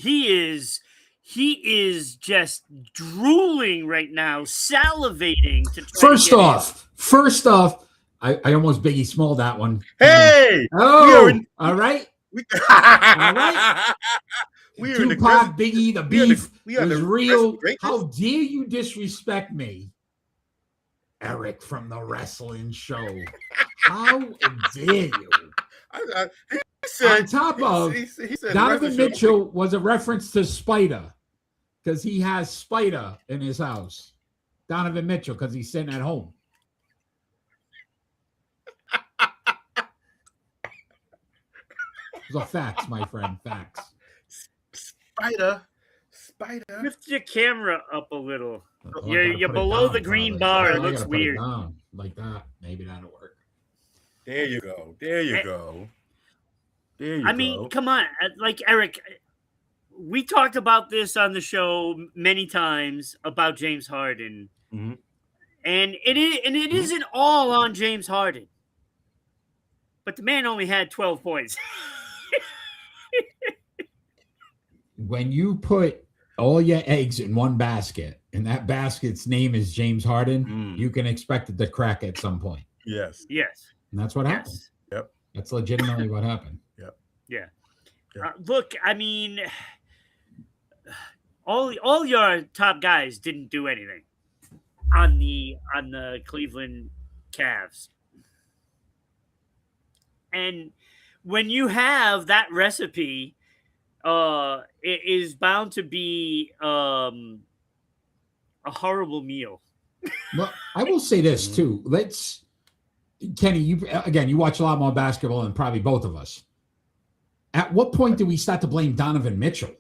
he is just drooling right now, salivating to try First off, I almost Biggie Small that one. Hey! All right. All right. We are Tupac, Biggie, the beef was real. Greatness. How dare you disrespect me, Eric from the wrestling show? How dare you? He said, on top of he said Donovan Mitchell was a reference to Spider because he has Spider in his house. Donovan Mitchell because he's sitting at home. Those are facts, my friend. Facts. Spider. Lift your camera up a little. Oh, You're below the green bar. It looks weird. Like that. Maybe that'll work. There you go. There you go. I mean, come on. Like, Eric, we talked about this on the show many times about James Harden. Mm-hmm. And it isn't all on James Harden. But the man only had 12 points. When you put all your eggs in one basket and that basket's name is James Harden, you can expect it to crack at some point. Yes. And that's what happened. Yep. That's legitimately what happened. Yep. Yeah. Look, I mean, all your top guys didn't do anything on the Cleveland Cavs. And when you have that recipe, it is bound to be a horrible meal. Well, I will say this too. Kenny, you watch a lot more basketball than probably both of us. At what point do we start to blame Donovan Mitchell?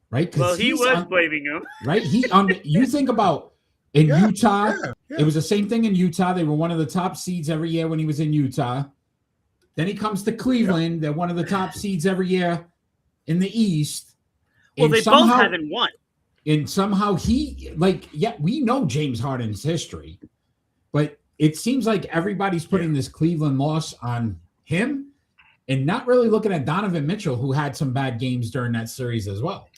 Right? Well, he was blaming him. Right? You think about in Utah, it was the same thing in Utah. They were one of the top seeds every year when he was in Utah. Then he comes to Cleveland. They're one of the top seeds every year in the East. Well, they both haven't won. And somehow we know James Harden's history, but it seems like everybody's putting this Cleveland loss on him and not really looking at Donovan Mitchell, who had some bad games during that series as well.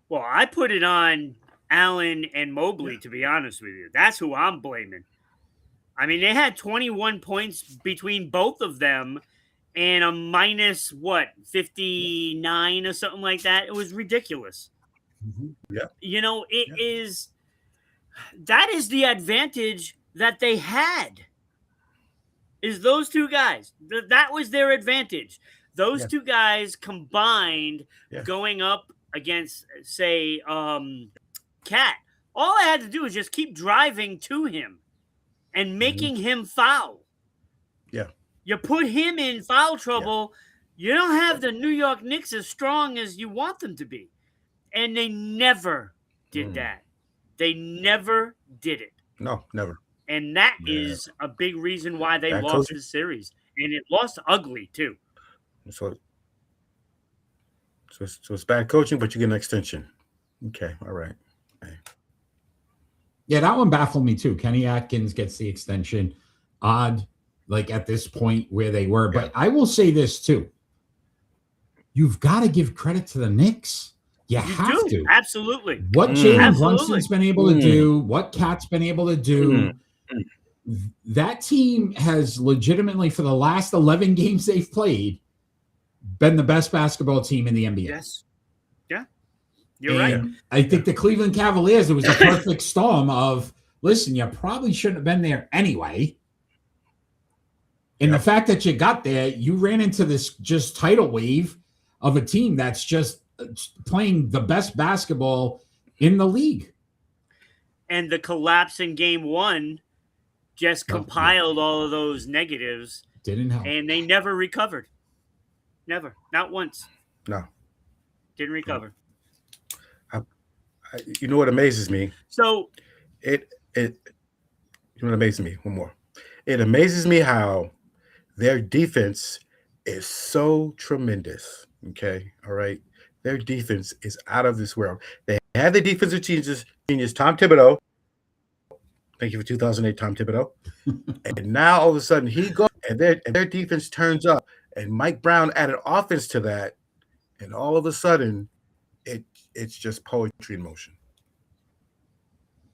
Well, I put it on Allen and Mobley, to be honest with you. That's who I'm blaming. I mean, they had 21 points between both of them and a minus, 59 or something like that. It was ridiculous. Mm-hmm. Yeah. You know, that is the advantage that they had, is those two guys. That was their advantage. Those two guys combined going up against, say, Cat. All I had to do was just keep driving to him and making him foul. Yeah. You put him in foul trouble, you don't have the New York Knicks as strong as you want them to be. And they never did that. They never did it. No, never. And that is a big reason why they lost the series. And it lost ugly, too. So it's bad coaching, but you get an extension. Okay, all right. Okay. Yeah, that one baffled me, too. Kenny Atkins gets the extension. Odd, like at this point where they were. But I will say this, too. You've got to give credit to the Knicks. You have to. Absolutely. What Jalen Brunson's been able to do, what Cat's been able to do, that team has legitimately, for the last 11 games they've played, been the best basketball team in the NBA. Yes. Yeah. You're right. I think the Cleveland Cavaliers, it was a perfect storm of, listen, you probably shouldn't have been there anyway. And the fact that you got there, you ran into this just tidal wave of a team that's just playing the best basketball in the league. And the collapse in game one just compiled all of those negatives. Didn't help. And they never recovered. Never. Not once. No. Didn't recover. You know what amazes me? So you know what amazes me? One more. It amazes me how their defense is so tremendous. Okay. All right. Their defense is out of this world. They had the defensive genius Tom Thibodeau. Thank you for 2008, Tom Thibodeau. And now all of a sudden he goes and their defense turns up. And Mike Brown added offense to that. and all of a sudden, it's just poetry in motion.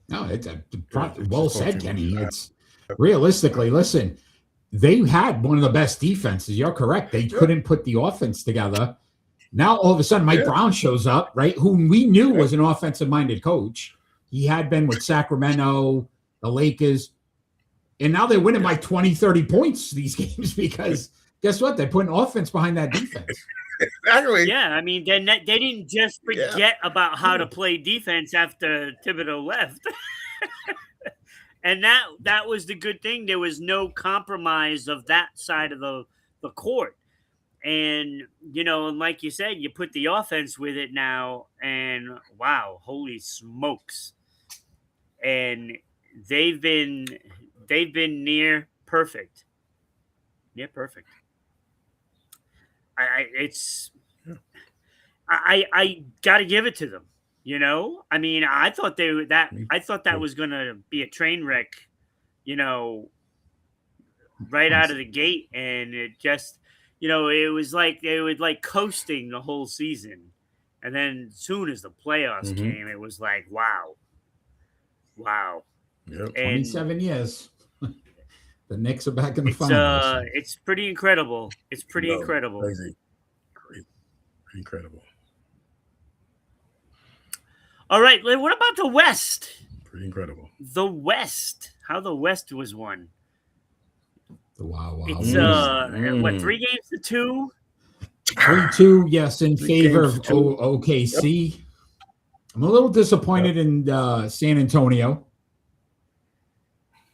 No, it's It's well just said, poetry in Kenny. motion. It's realistically, listen, they had one of the best defenses. You're correct. They couldn't put the offense together. Now, all of a sudden, Mike Brown shows up, right? Whom we knew was an offensive-minded coach. He had been with Sacramento, the Lakers. And now they're winning by 20, 30 points these games because guess what? They're putting offense behind that defense. Exactly. Yeah, I mean, they didn't just forget about how to play defense after Thibodeau left. And that was the good thing. There was no compromise of that side of the court. And, and like you said, you put the offense with it now, and wow, holy smokes. And they've been near perfect. Near perfect. I got to give it to them. I mean, I thought that was going to be a train wreck, right out of the gate, and it just, it was like they were like coasting the whole season, and then as soon as the playoffs came, it was like, wow. Yep. 27 years. The Knicks are back in the finals. It's pretty incredible. It's pretty incredible. Crazy. Incredible. All right. What about the West? Pretty incredible. The West. How the West was won. Wow. It's what, 3-2? 3-2, yes, in favor of OKC. Yep. I'm a little disappointed in San Antonio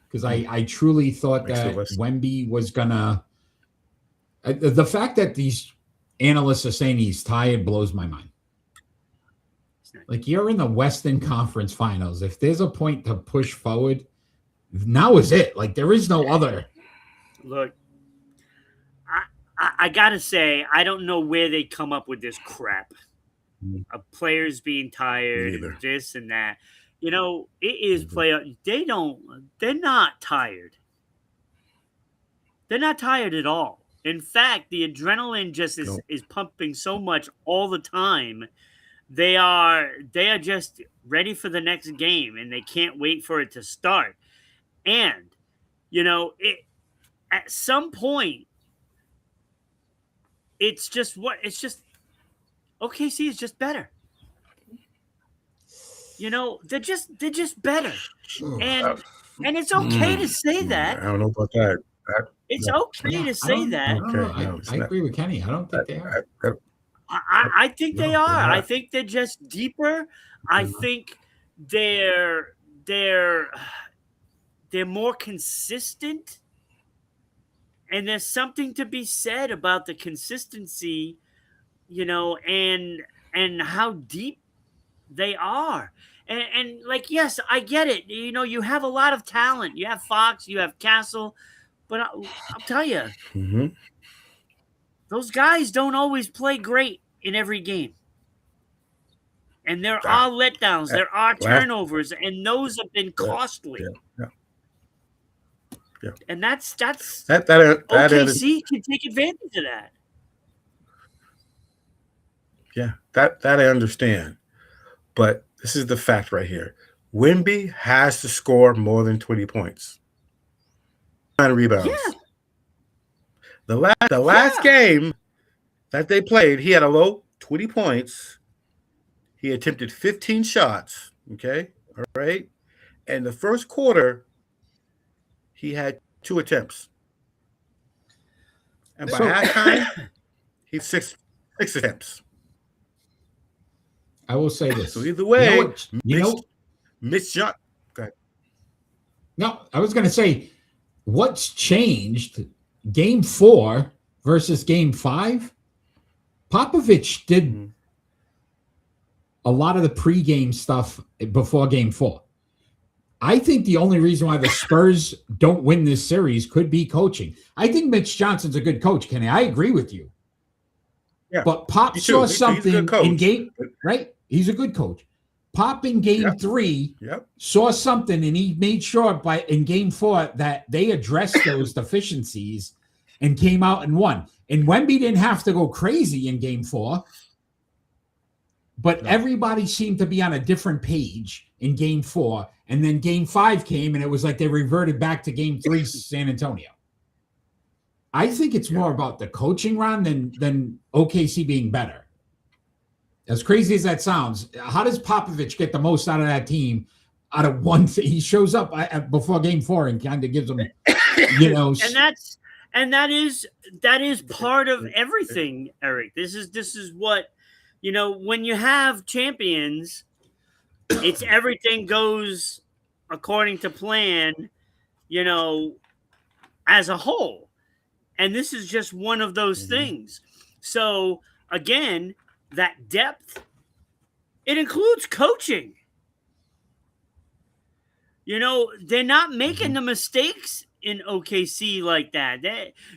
because I truly thought that Wemby was gonna. The fact that these analysts are saying he's tired blows my mind. Like, you're in the Western Conference Finals. If there's a point to push forward, now is it. Like, there is no other. Look, I gotta say, I don't know where they come up with this crap of players being tired and this and that. It is player. They're not tired. They're not tired at all. In fact, the adrenaline just is pumping so much all the time. They are just ready for the next game, and they can't wait for it to start. And at some point, it's just OKC is just better. They're just better, and it's okay to say that. I don't know about that. It's okay to say that. I agree with Kenny. I don't think they are. I think they are. I think they're just deeper. I think they're more consistent. And there's something to be said about the consistency, and how deep they are. And like, yes, I get it. You have a lot of talent. You have Fox, you have Castle, but I'll tell you, those guys don't always play great in every game. And there are letdowns, there are turnovers, and those have been costly. Yeah. And that's that OKC can take advantage of that. Yeah, that I understand. But this is the fact right here. Wemby has to score more than 20 points. 9 rebounds. Yeah. The last game that they played, he had a low 20 points. He attempted 15 shots. Okay. All right. And the first quarter, he had 2 attempts. And by halftime, he had 6 attempts. I will say this. So either way, Mitch Johnson. Go ahead. No, I was going to say, what's changed? Game 4 versus Game 5. Popovich did a lot of the pregame stuff before Game 4. I think the only reason why the Spurs don't win this series could be coaching. I think Mitch Johnson's a good coach, Kenny. I agree with you. Yeah. But Pop saw something in game, right? He's a good coach. Pop in game 3 saw something, and he made sure in game 4 that they addressed those deficiencies and came out and won. And Wemby didn't have to go crazy in game 4. but everybody seemed to be on a different page in Game 4, and then Game 5 came, and it was like they reverted back to Game 3 San Antonio. I think it's more about the coaching, Ron, than OKC being better. As crazy as that sounds, how does Popovich get the most out of that team? Out of one thing, he shows up before Game 4 and kind of gives them, and that is part of everything, Eric. This is what, when you have champions, it's everything goes according to plan, as a whole. And this is just one of those things. So again, that depth, it includes coaching. They're not making the mistakes in OKC like that.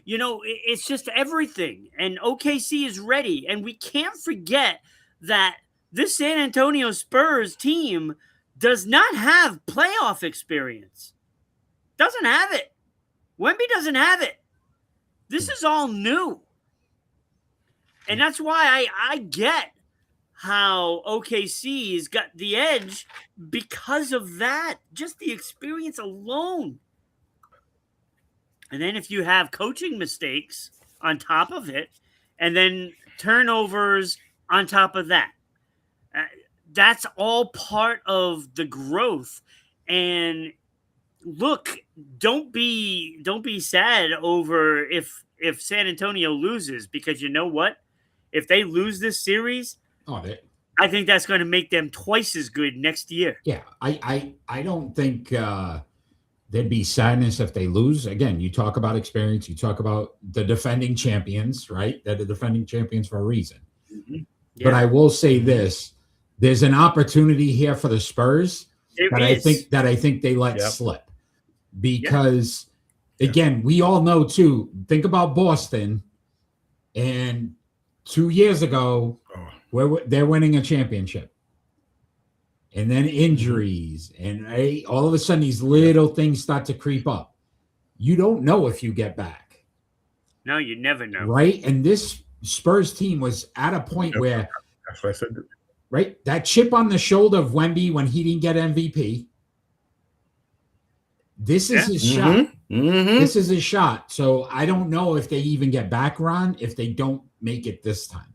It's just everything. And OKC is ready. And we can't forget that this San Antonio Spurs team does not have playoff experience. Doesn't have it. Wemby doesn't have it. This is all new. And that's why I get how OKC has got the edge because of that. Just the experience alone. And then if you have coaching mistakes on top of it, and then turnovers on top of that, that's all part of the growth. And look, don't be sad over if San Antonio loses, because you know what? If they lose this series, I think that's going to make them twice as good next year. Yeah, I don't think there'd be sadness if they lose. Again, you talk about experience, you talk about the defending champions, right? They're the defending champions for a reason. Mm-hmm. Yeah. But I will say this: there's an opportunity here for the Spurs I think they let slip, because again, we all know too. Think about Boston, and 2 years ago, they're winning a championship, and then injuries, and all of a sudden these little things start to creep up. You don't know if you get back. No, you never know. Right? And this Spurs team was at a point where, that's what I said. Right? That chip on the shoulder of Wemby when he didn't get MVP. This is his shot. Mm-hmm. This is his shot. So I don't know if they even get back, Ron, if they don't make it this time.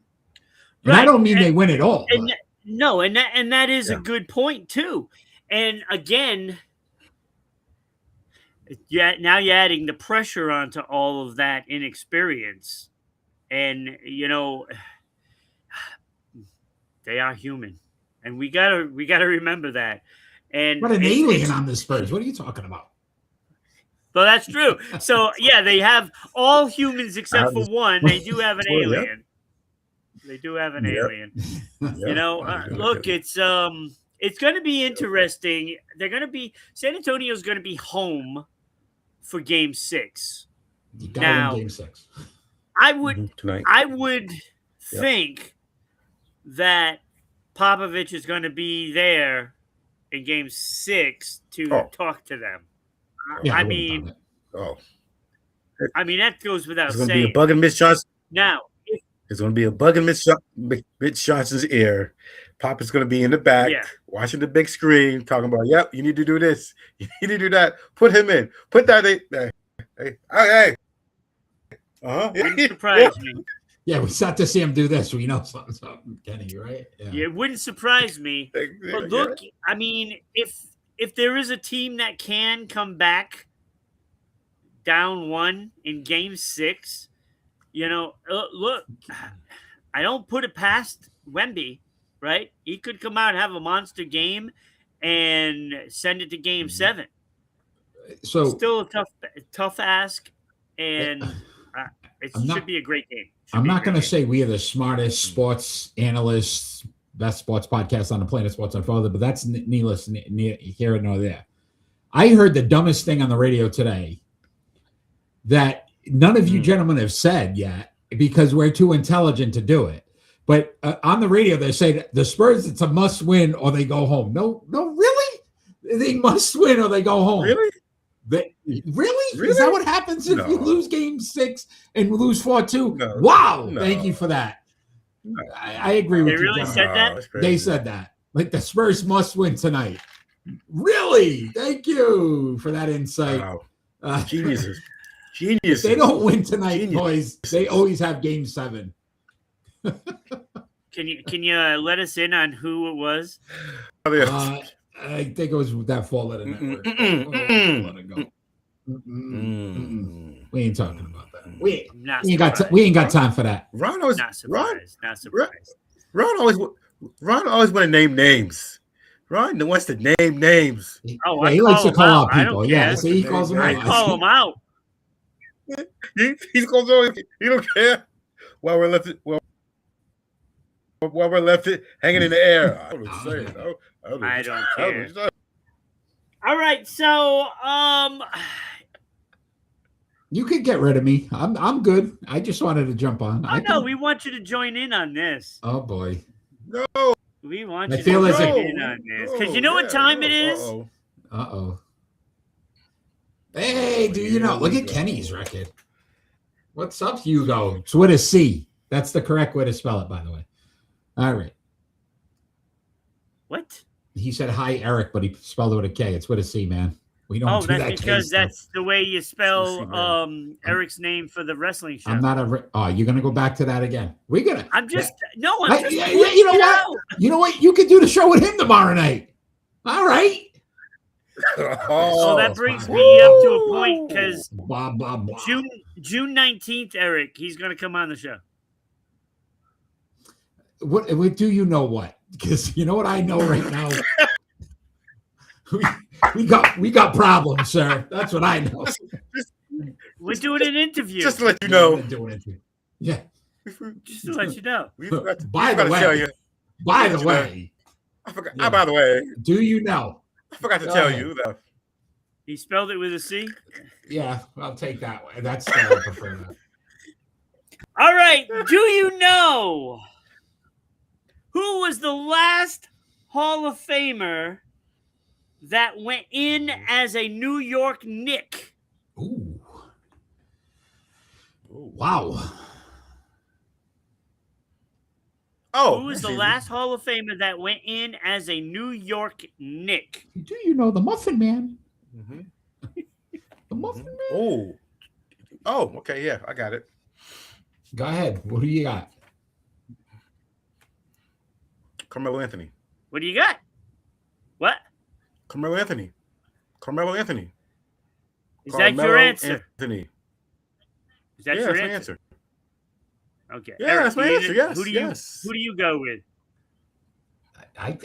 And I don't mean they win it all. And that is a good point too. And again, now you're adding the pressure onto all of that inexperience. And they are human. And we gotta remember that. And what an alien on the Spurs. What are you talking about? Well, that's true. So they have all humans except for one. They do have an alien. They do have an alien. Look, it's going to be interesting. San Antonio's going to be home for Game 6. You got Game 6. I would think that Popovich is going to be there in Game 6 to talk to them. I mean, that goes without saying. There's going to be a bug in Mitch Johnson. Now, there's going to be a bug in Mitch Johnson's ear. Pop is going to be in the back, watching the big screen, talking about, yep, you need to do this. You need to do that. Put him in. Put that in. Hey. Wouldn't surprise me. Yeah, we start to see him do this. We know something, Kenny, right? Yeah, it wouldn't surprise me. But look, I mean, if there is a team that can come back down 1 in Game 6, look, I don't put it past Wemby, right? He could come out and have a monster game and send it to Game 7. So still a tough ask, and it should be a great game. I'm not going to say we are the smartest sports analysts, best sports podcast on the planet, Sports Unfolded, but that's needless here nor there. I heard the dumbest thing on the radio today that none of you gentlemen have said yet because we're too intelligent to do it. But on the radio, they say the Spurs, it's a must win or they go home. No, really? They must win or they go home. Really? Really? Is that what happens if you lose Game 6 and lose 4-2? No. Wow. Thank you for that. I agree with They you. really John. said that? They said that. Like the Spurs must win tonight. Really? Thank you for that insight. Wow. Geniuses. If they don't win tonight, Geniuses. boys, they always have game 7. Can you let us in on who it was? I think it was that 4-letter network. Let it go. We ain't talking about that. We ain't got time for that. Ron always Not surprised. Ron always want to name names. Ron wants to name names. Oh, he likes to call out people. Yeah, so he calls them out. I call them out. He calls them out. He don't care. While we're left it hanging in the air. I don't say it. I don't care. All right, so you could get rid of me. I'm good. I just wanted to jump on. No, we want you to join in on this. Oh boy. No. We want you to join in on this. Because you know what time it is? Uh-oh. Hey, do you know? Look at Kenny's record. What's up, Hugo? It's with a C. That's the correct way to spell it, by the way. All right. What? He said hi, Eric, but he spelled it with a K. It's with a C, man. We don't do that's that because that's the way you spell Eric's name for the wrestling show. I'm not a. You're gonna go back to that again. We're gonna. I'm just. You know what? You know what? You could do the show with him tomorrow night. All right. So that brings me up to a point because June 19th, Eric, he's gonna come on the show. What do you know? What? Because you know what I know right now. We got problems, sir. That's what I know. We're doing an interview. Just to let you know. Yeah. Just to let you know. By the way, I forgot. By the way, do you know? I forgot to tell you that he spelled it with a C. Yeah, I'll take that way. That's I prefer that. All right. Do you know who was the last Hall of Famer that went in as a New York Knick? Ooh. Wow. Who was the last Hall of Famer that went in as a New York Knick? Do you know the Muffin Man? Mm-hmm. The Muffin Man? Oh, okay, yeah, I got it. Go ahead. What do you got? Carmelo Anthony. What do you got? What? Carmelo Anthony. Is that your answer? Anthony. Is that your answer? Okay. Yeah, Eric, that's my answer. Yes. Who do you go with? I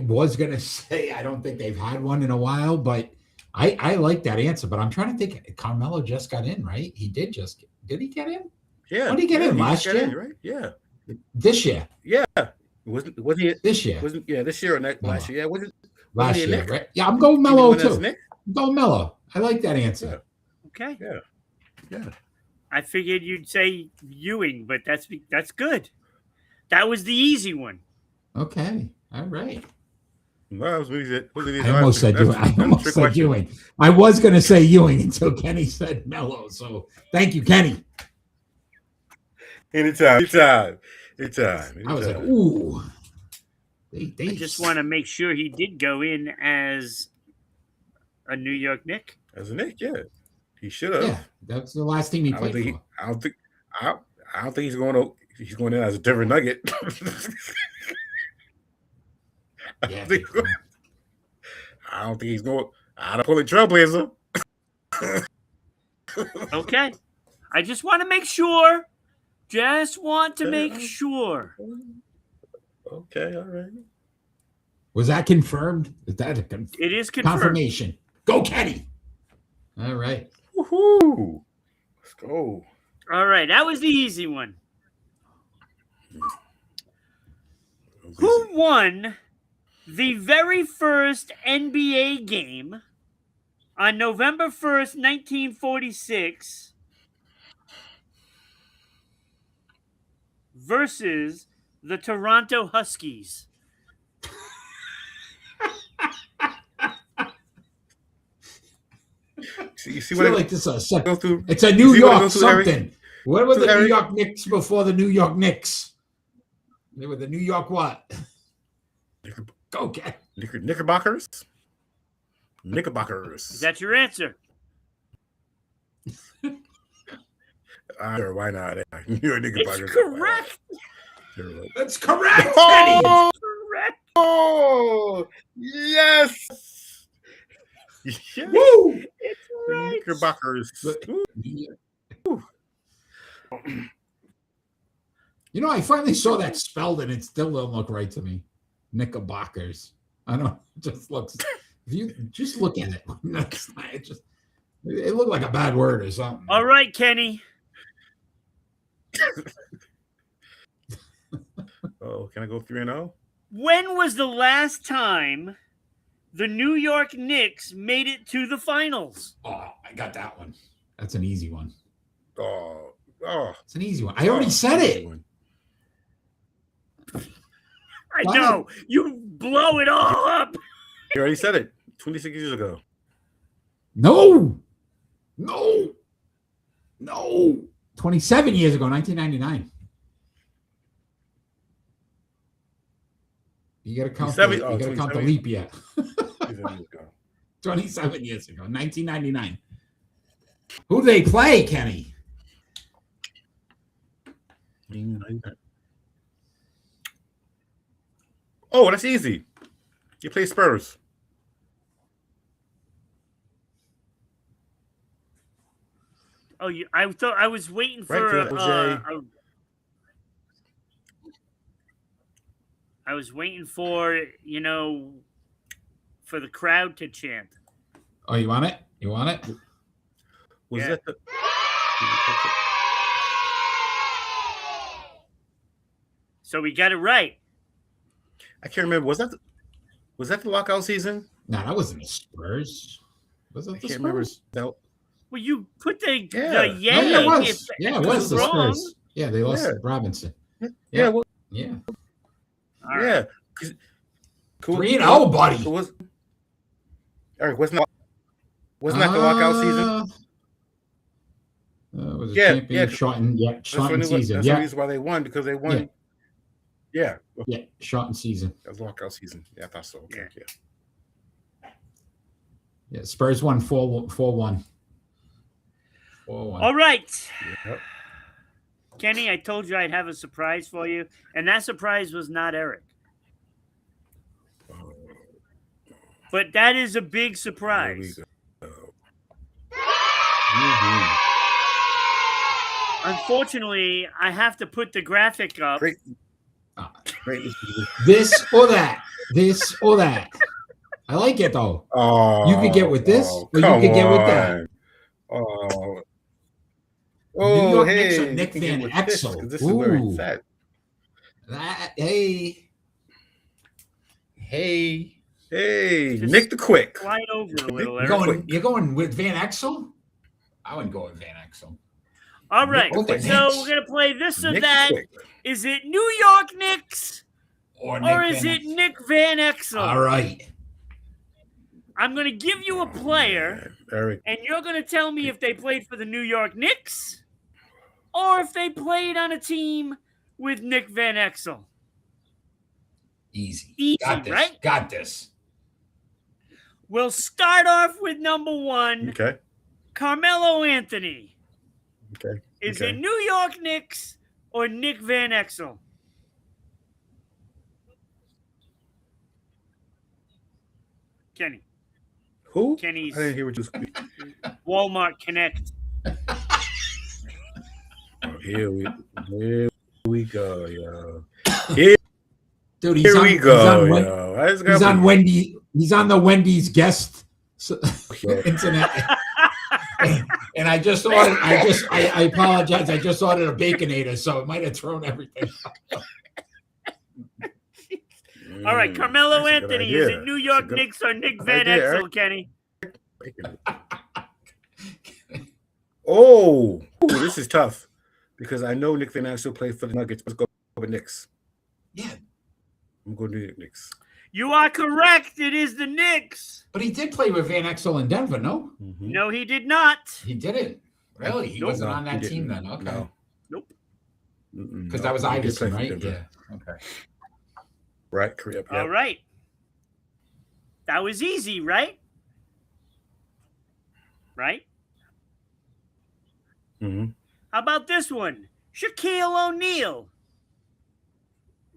was gonna say I don't think they've had one in a while, but I like that answer. But I'm trying to think. Carmelo just got in, right? He did he get in? Yeah. When did he get in? Last year? Right? Yeah. This year? Yeah. Was he this year? This year or last year? Yeah. Last year, right? Yeah, I'm going Mello too. I'm going Mello. I like that answer. Yeah. Okay. Yeah. I figured you'd say Ewing, but that's good. That was the easy one. Okay. All right. No, was easy. I almost said Ewing. I was going to say Ewing until Kenny said Mello. So thank you, Kenny. Anytime. I was like, ooh. I just want to make sure he did go in as a New York Knick. As a Knick, yeah. He should have. Yeah, that's the last team he played for. I don't think he's going in as a Denver Nugget. Yeah, I don't think he's going out of Portland Trailblazer. Okay. I just want to make sure. Make sure. Okay, all right. Was that confirmed? Is that it is confirmed. Confirmation. Go, Kenny. All right. Woohoo. Let's go. All right. That was the easy one. Who won the very first NBA game on November 1st, 1946 versus the Toronto Huskies? You see what like this it's a New York something. What were the New York Knicks before the New York Knicks? They were the New York what? Okay. Knickerbockers. Knickerbockers. Is that your answer? Sure, why not? You're a Knickerbockers. It's correct. That's correct, Oh! Kenny. Correct. Oh, yes. Yes. Woo! It's right. Knickerbockers. You know, I finally saw that spelled, and it still don't look right to me. Knickerbockers. I don't. It just looks. If you just look at it, it looked like a bad word or something. All right, Kenny. Oh, can I go 3-0? When was the last time the New York Knicks made it to the finals? Oh, I got that one. That's an easy one. Oh, it's an easy one. I already said it. I know. You blow it all up. You already said it 26 years ago. No. 27 years ago, 1999. You got to count. The leap year. 27 years ago, 1999. Who do they play, Kenny? Oh, that's easy. You play Spurs. Oh, I thought I was waiting for I was waiting for, for the crowd to chant. Oh, you want it? You want it? Was that the... So we got it right. I can't remember. Was that the lockout season? No, that wasn't the Spurs. Was it the Spurs? Remember. No. Well, you put the yang. No, it was. It was the wrong. Spurs. Yeah, they lost to Robinson. Yeah. Well, yeah. All right. Yeah. 3-0, buddy. Eric, wasn't that the lockout season? It was a champion shortened season. That's the reason why they won, because they won. Yeah. Shortened season. That was lockout season. Yeah, I thought so. Okay. Yeah, Spurs won 4-1. 4-1. All right. Yep. Kenny, I told you I'd have a surprise for you, and that surprise was not Eric. But that is a big surprise. Unfortunately, I have to put the graphic up. Great. This or that. I like it though. Oh, you could get with this, or you could get with that. New York Knicks or Nick Van Exel. This is where it's at. Hey, Nick the Quick. Slide over a little. You're going with Van Exel? I wouldn't go with Van Exel. All right, so we're gonna play this or that. Is it New York Knicks or is it Nick Van Exel? All right. I'm gonna give you a player, and you're gonna tell me if they played for the New York Knicks or if they played on a team with Nick Van Exel. Easy. Got this. Right? Got this. We'll start off with number one. Okay. Carmelo Anthony. Okay. Is it New York Knicks or Nick Van Exel? Kenny. Who? Kenny's I didn't hear what you speak. Walmart Connect. Here we go, yo. Dude, Here we go. He's on the Wendy's guest internet. And I just ordered. I apologize. I just ordered a Baconator, so it might have thrown everything. All right, Carmelo Anthony. Is it New York Knicks or Nick Van Exel, Kenny? Oh, this is tough because I know Nick Van Exel played for the Nuggets. Let's go with Knicks. Yeah, I'm going to Knicks. You are correct. It is the Knicks. But he did play with Van Exel in Denver, no? Mm-hmm. No, he did not. He didn't. Really? He wasn't on that team then. Okay. No. Nope. Because that was Iverson, right? Yeah. Okay. Right. Yep. All right. That was easy, right? Right? Mm-hmm. How about this one? Shaquille O'Neal.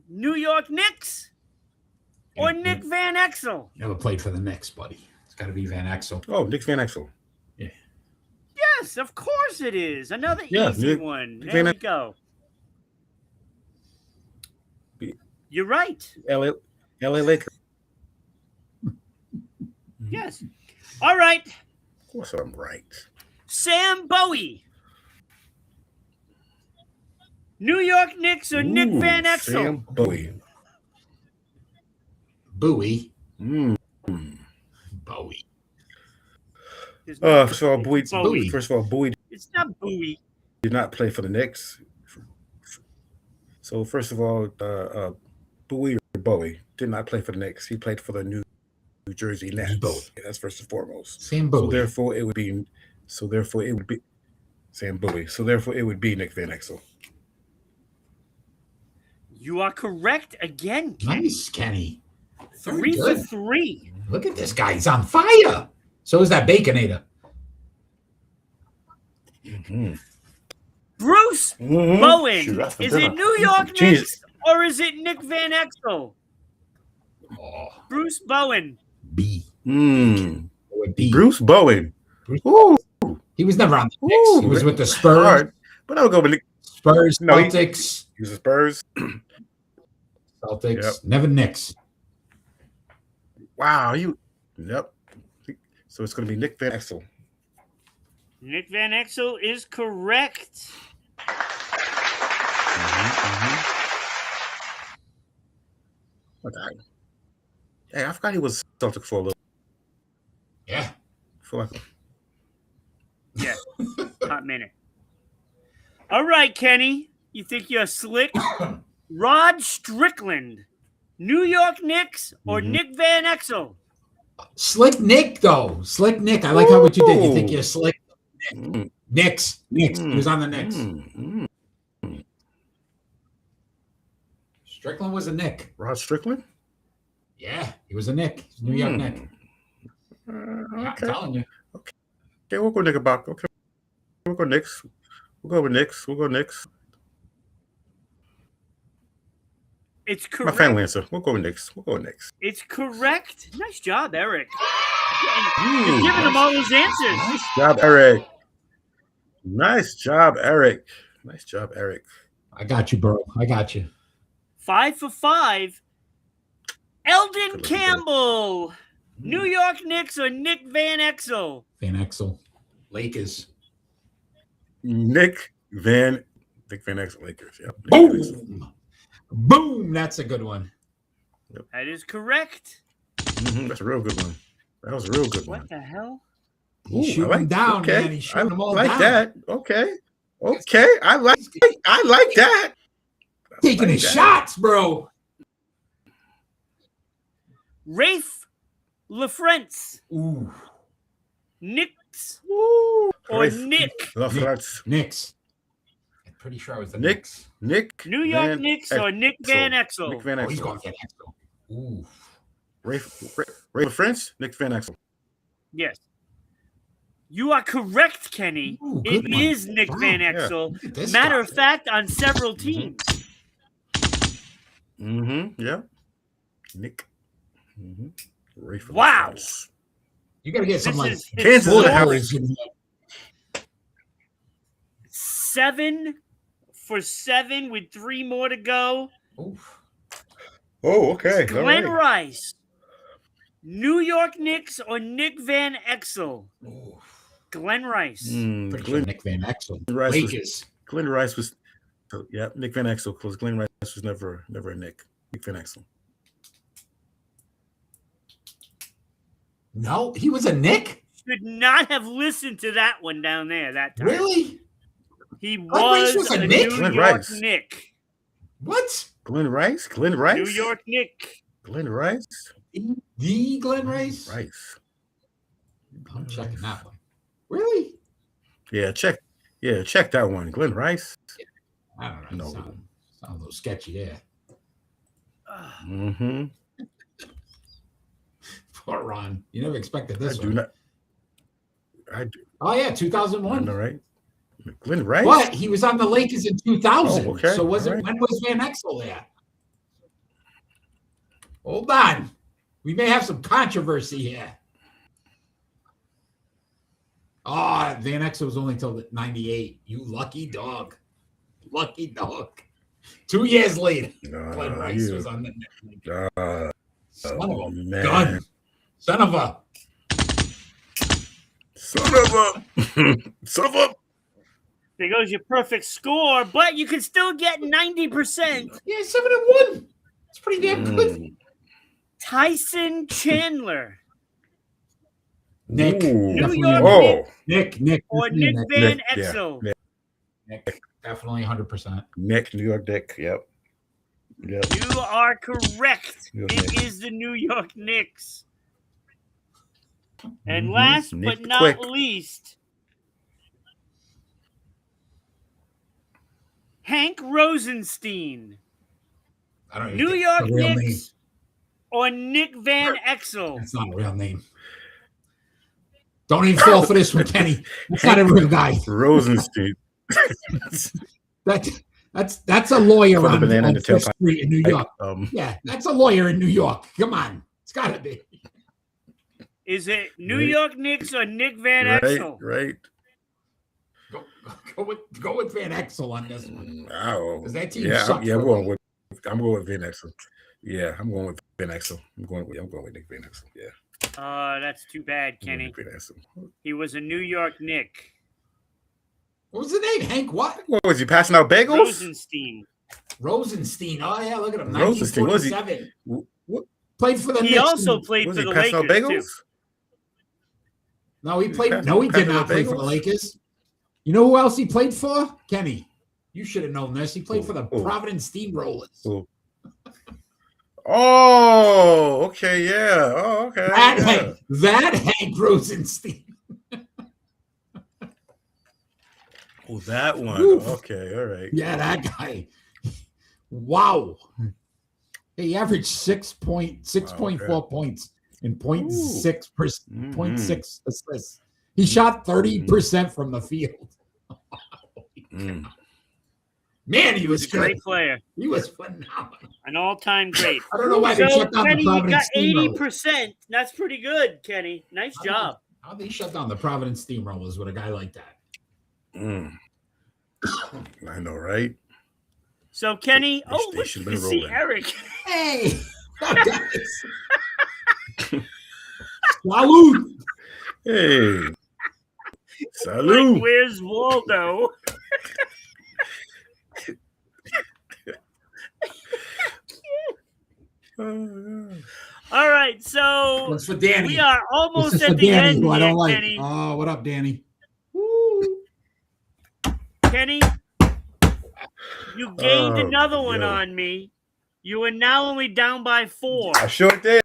New York Knicks or Nick Van Exel? Never played for the Knicks, buddy. It's got to be Van Exel. Oh, Nick Van Exel. Yeah. Yes, of course it is. Another easy one. There we go. You're right. LA Lakers. Yes. All right. Of course I'm right. Sam Bowie. New York Knicks or Nick Van Exel? Sam Bowie. Bowie. Bowie. First of all, Bowie. First of all, Bowie. It's not Bowie. Did not play for the Knicks. So first of all, Bowie or Bowie did not play for the Knicks. He played for the New Jersey Nets. Yeah, that's first and foremost. Sam Bowie. So therefore, it would be Sam Bowie. So therefore, it would be Nick Van Exel. You are correct again, Kenny. Nice, Kenny. 3 for 3. Look at this guy. He's on fire. So is that Baconator. Mm-hmm. Bruce Bowen. Is it New York Knicks or is it Nick Van Exel? Oh. Bruce Bowen. B. Bruce Bowen. Ooh. He was never on the Knicks. He was with the Spurs. Hard, but I'll go with Nick. Spurs, Celtics. He was the Spurs. Celtics. Yep. Never Knicks. Wow. Yep. So it's going to be Nick Van Exel. Nick Van Exel is correct. Okay. Hey, I forgot he was Celtic for a little. Yeah. I feel like. Yeah. Hot minute. All right, Kenny. You think you're slick? Rod Strickland. New York Knicks or Nick Van Exel? Slick Nick, though. Slick Nick. I like how what you did. You think you're slick? Knicks. He was on the Knicks. Strickland was a Nick. Rod Strickland? Yeah, he was a Nick. He's a New York Nick. Okay. I'm telling you. Okay, we'll go Knickerbocker. Okay, we'll go Knicks. We'll go with Knicks. We'll go Knicks. It's correct. My final answer. We'll go with Knicks. It's correct. Nice job, Eric. You're giving them all those answers. Nice job, Eric. I got you, bro. I got you. 5 for 5. Eldon Campbell. New York Knicks or Nick Van Exel? Van Exel. Lakers. Nick Van Exel. Lakers. Yep. Boom. Boom. That's a good one. Yep. That is correct. That's a real good one. That was a real good one. What the hell? He's shooting them down, man. He's shooting them all down. I like that. Okay. I like that. Taking his shots, bro. Rafe LaFrance. Ooh. Knicks. Ooh. Or Rafe Nick. Knicks. I'm pretty sure it was the Knicks. New York Knicks or Nick Van Exel? Nick Van Exel. Oh, he's going Van Exel. Ooh. Rafe LaFrance, Nick Van Exel. Yes. You are correct, Kenny. Ooh, it is Nick Van Exel. Yeah. Matter of fact, on several teams. Yeah. Nick. Rafe wow. LaFrance. You got to get some like Kansas. 7 for 7 with 3 more to go. Oof. Oh, okay. Glenn Rice. New York Knicks or Nick Van Exel? Oof. Glenn Rice. Pretty sure Nick Van Exel. Glenn Rice was Nick Van Exel, because Glenn Rice was never a Nick. Nick Van Exel. No, he was a Nick? Should not have listened to that one down there that time. Really? He was a Nick? New York Nick. What? Glenn Rice? New York Nick. Glenn Rice? The Glenn Rice? I'm checking that one. Really? Yeah, check that one. Glenn Rice? I don't know. No. Sound a little sketchy there. Mm-hmm. Poor Ron. You never expected this I one. do not. I do. Oh, yeah, I 2001. know, right? Glenn Rice? But he was on the Lakers in 2000. Oh, okay. So was All it? right. When was Van Exel there? Hold on. We may have some controversy here. Oh, Van Exel was only till 98. You lucky dog. Lucky dog. 2 years later, Glenn Rice was on the Lakers. Son of a man. gun. Son of a. Son of a. There goes your perfect score, but you can still get 90%. Yeah, 7-1. It's pretty damn good. Tyson Chandler. Nick. New York. Nick. Nick. Or Nick Van Exel. Yeah. Nick. Definitely 100%. Nick, New York Nick. Yep. You are correct. New York It Knicks. is the New York Knicks. And last Nick but not Quick. least, Hank Rosenstein. I don't New York Knicks or Nick Van Exel. That's not a real name. Don't even fall for this one, Kenny. That's not a real guy. Rosenstein. That's a lawyer Put the on banana in the Fifth tailpipe. Street in New York. Um, Yeah, that's a lawyer in New York. Come on. It's got to be. Is it New Right. York Knicks or Nick Van right, Exel? right. Go with Van Exel on this one. Wow. Because that team Yeah, sucked. I'm going with Van Exel. Yeah, I'm going with Van Exel. I'm going with Nick Van Exel. Yeah. That's too bad, I'm going Kenny. with Van Exel. He was a New York Nick. What was the name? Hank what? What was he passing out bagels? Rosenstein. Rosenstein. Oh, yeah, look at him. Rosenstein, was he? 1947. What Played for the He Knicks. also played was for he the passing out Lakers, bagels? too. No, he Was played. he No, he did passing not out play for the bagels? Lakers. You know who else he played for? Kenny. You should have known this. He played for the Who? Providence Steamrollers. Who? Oh, okay, yeah. Oh, okay. That Hank Rosenstein. Oh, that one. Oof. Okay, all right. Yeah, that guy. Wow. He averaged 6.4 points and 0.6 0.6 assists. He shot 30% from the field. Mm. Man, he was He's a great good. player. He was phenomenal. An all-time great. I don't know why they So, shut down Kenny, the you got Providence Steamrollers. 80%. That's pretty good, Kenny. Nice job. How they shut down the Providence Steamrollers with a guy like that? Mm. I know, right? So, Kenny, They look, should've you been see rolling. Eric. Hey, salute. Hey. Like, Salute. where's Waldo? All right, so One's for Danny. we are This almost is for at the Danny, end who I here, don't like. Kenny. Oh, what up, Danny? Kenny, you gained Oh, another one yo. on me. You are now only down by 4. I sure did.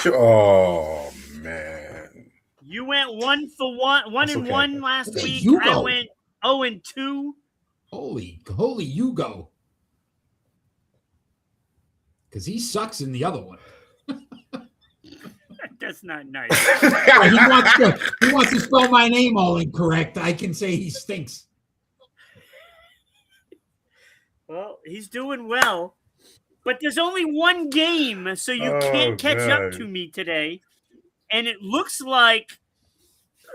Oh, man. You went 1 for 1, 1 That's and okay. 1 last Hey, week. you I go. went 0 and 2. Holy, you go. Because he sucks in the other one. That's not nice. He wants to spell my name all incorrect. I can say he stinks. Well, he's doing well. But there's only one game, so you can't catch up God. to me today. And it looks like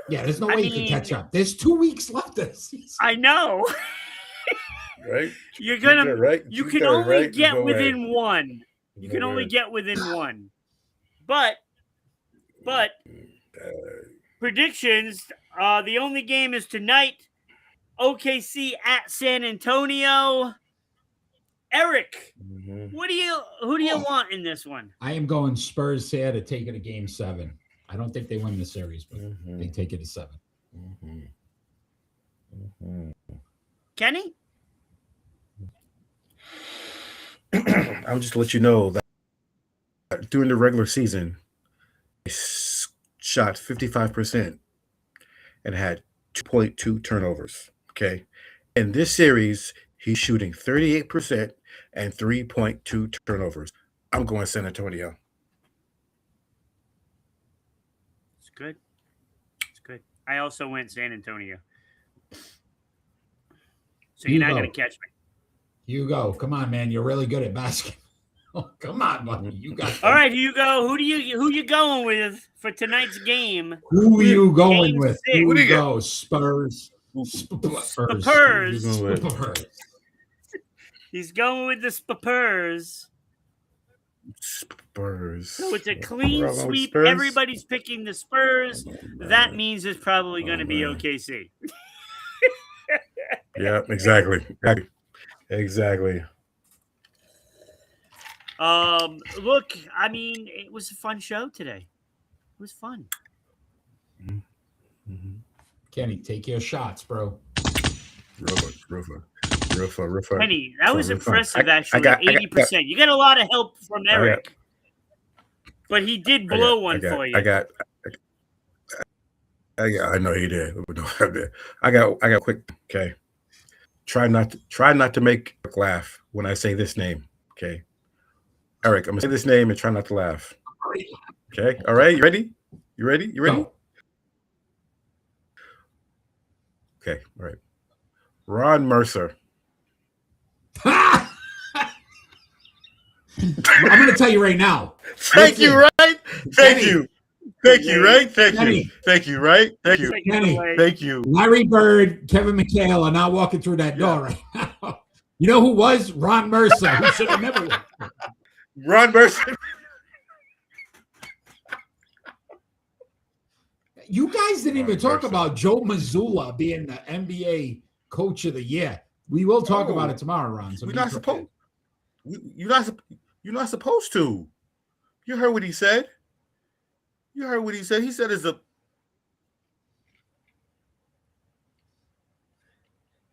Yeah, there's no I way you can mean- catch up. There's 2 weeks left of the season. I know. Right? You're gonna Right? you Keep can going, only right? get Go ahead. within 1. You can Go only ahead. get within 1. But predictions, the only game is tonight. OKC at San Antonio. Eric, Mhm. who do you want in this one? I am going Spurs here to take it to game 7. I don't think they win the series, but Mhm. they take it to 7. Mhm. Mhm. Kenny? I'll just let you know that during the regular season, they shot 55% and had 2.2 turnovers. Okay. In this series, he's shooting 38% and 3.2 turnovers. I'm going San Antonio. It's good. It's good. I also went San Antonio. So you're not going to catch me. Hugo, come on, man. You're really good at basketball. Come on, buddy. You got All right, Hugo. Who you going with for tonight's game? Who are you going Game with? 6. What do you got? Hugo, Spurs. Spurs. He's going with the Spurs. Spurs. So it's a clean sweep. Spurs? Everybody's picking the Spurs. That means it's probably going to be OKC. Yeah, exactly. Exactly. Look, I mean, it was a fun show today. It was fun. Mm-hmm. Kenny, take your shots, bro. Ruffa. Kenny, that was impressive, actually. 80%. You got a lot of help from Eric. But he did blow one for you. I know he did. I got quick. Okay. Try not to make Eric laugh when I say this name. Okay. Eric, I'm gonna say this name and try not to laugh. Okay. All right. You ready? Go. Okay. All right. Ron Mercer. I'm going to tell you right now. Thank you, right? Thank you. Thank you, right? Thank Kenny. you. Thank you, right? Thank you. Kenny. Thank you. Larry Bird, Kevin McHale are not walking through that door right now. You know who was? Ron Mercer. Who should have never won. Ron Mercer. You guys didn't even talk about Joe Mazzulla being the NBA Coach of the Year. We will talk about it tomorrow, Ron. So we're not supposed. You're not supposed to. You heard what he said. He said it's a.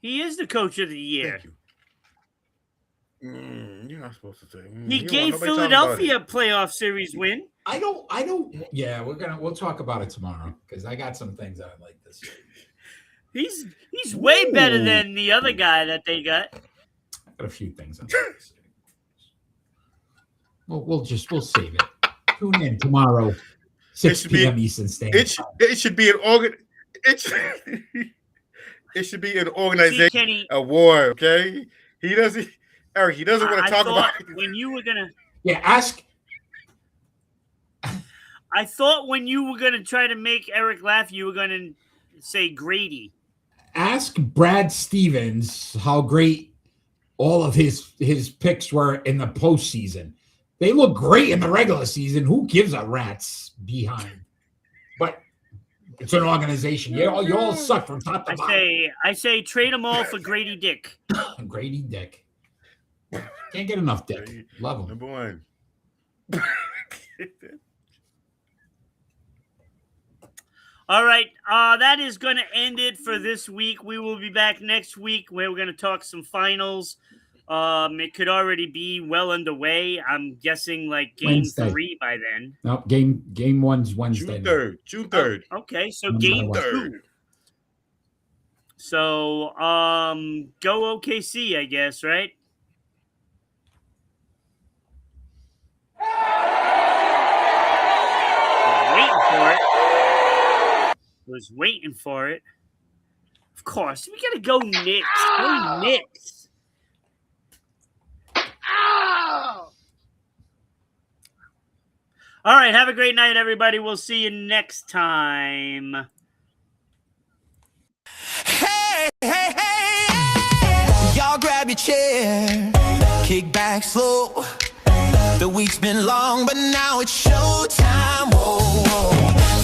He is the Coach of the Year. Thank you. You're not supposed to say. He gave Philadelphia a playoff series win. I don't. Yeah, we'll talk about it tomorrow because I got some things I like this year. He's way better than the other guy that they got. I got a few things I like this year. We'll save it. Tune in tomorrow, 6 p.m. Eastern Standard Time. It should be an It should be an organization award. Okay, Eric. He doesn't want to talk about it. When you were gonna. Yeah, ask. I thought when you were gonna try to make Eric laugh, you were gonna say Grady. Ask Brad Stevens how great all of his picks were in the postseason. They look great in the regular season. Who gives a rat's behind? But it's an organization. You all suck from top to bottom. I say trade them all for Grady Dick. Grady Dick. Can't get enough Dick. Love him. Number one. All right, that is going to end it for this week. We will be back next week where we're going to talk some finals. It could already be well underway. I'm guessing like game 3 by then. Nope, game 1's Wednesday. June 3rd. Oh, okay, so game 2. So go OKC, I guess, right? Was waiting for it. Of course, we gotta go Knicks. Go Knicks. Ow! All right, have a great night, everybody. We'll see you next time. Hey, hey, hey, y'all grab your chair, kick back slow. The week's been long, but now it's showtime. Whoa, whoa.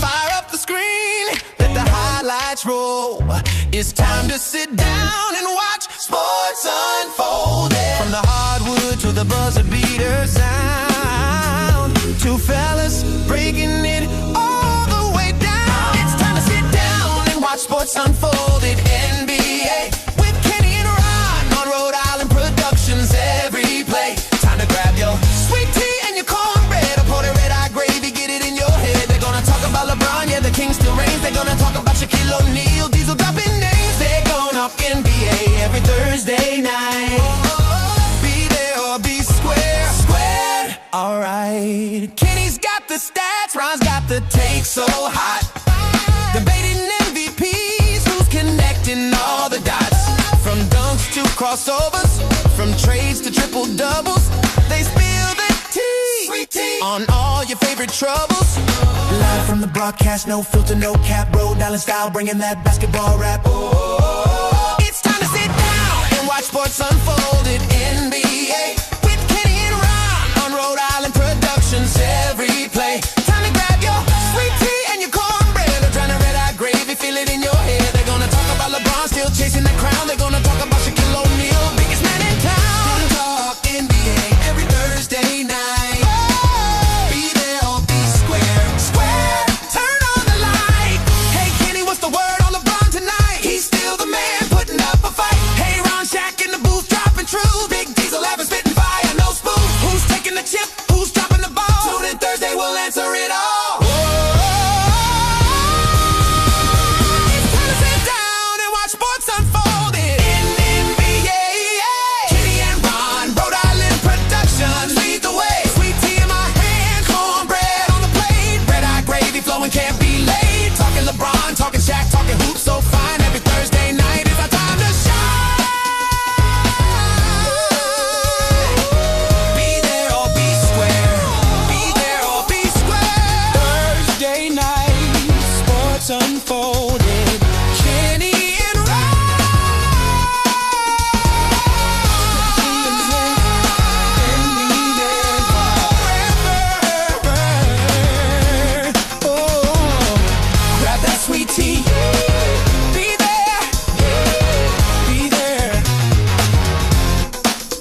Fire up the screen, let the highlights roll. It's time to sit down and watch sports unfold. From the hardwood to the buzzer beater sound, two fellas breaking it all the way down. It's time to sit down and watch sports unfolded. NBA with Kenny and Ron on Rhode Island Productions. Every play, time to grab your sweet tea and your cornbread. A pot of red-eye gravy, get it in your head. They're gonna talk about LeBron, yeah, the king still reigns. They're gonna talk about Shaquille O'Neal, Diesel dropping names. They're gonna talk NBA every right. Kenny's got the stats, Ron's got the take so hot. Debating MVPs, who's connecting all the dots. From dunks to crossovers, from trades to triple doubles, they spill the tea on all your favorite troubles. Live from the broadcast, no filter, no cap, Rhode Island style, bringing that basketball rap. It's time to sit down and watch sports unfold at NBA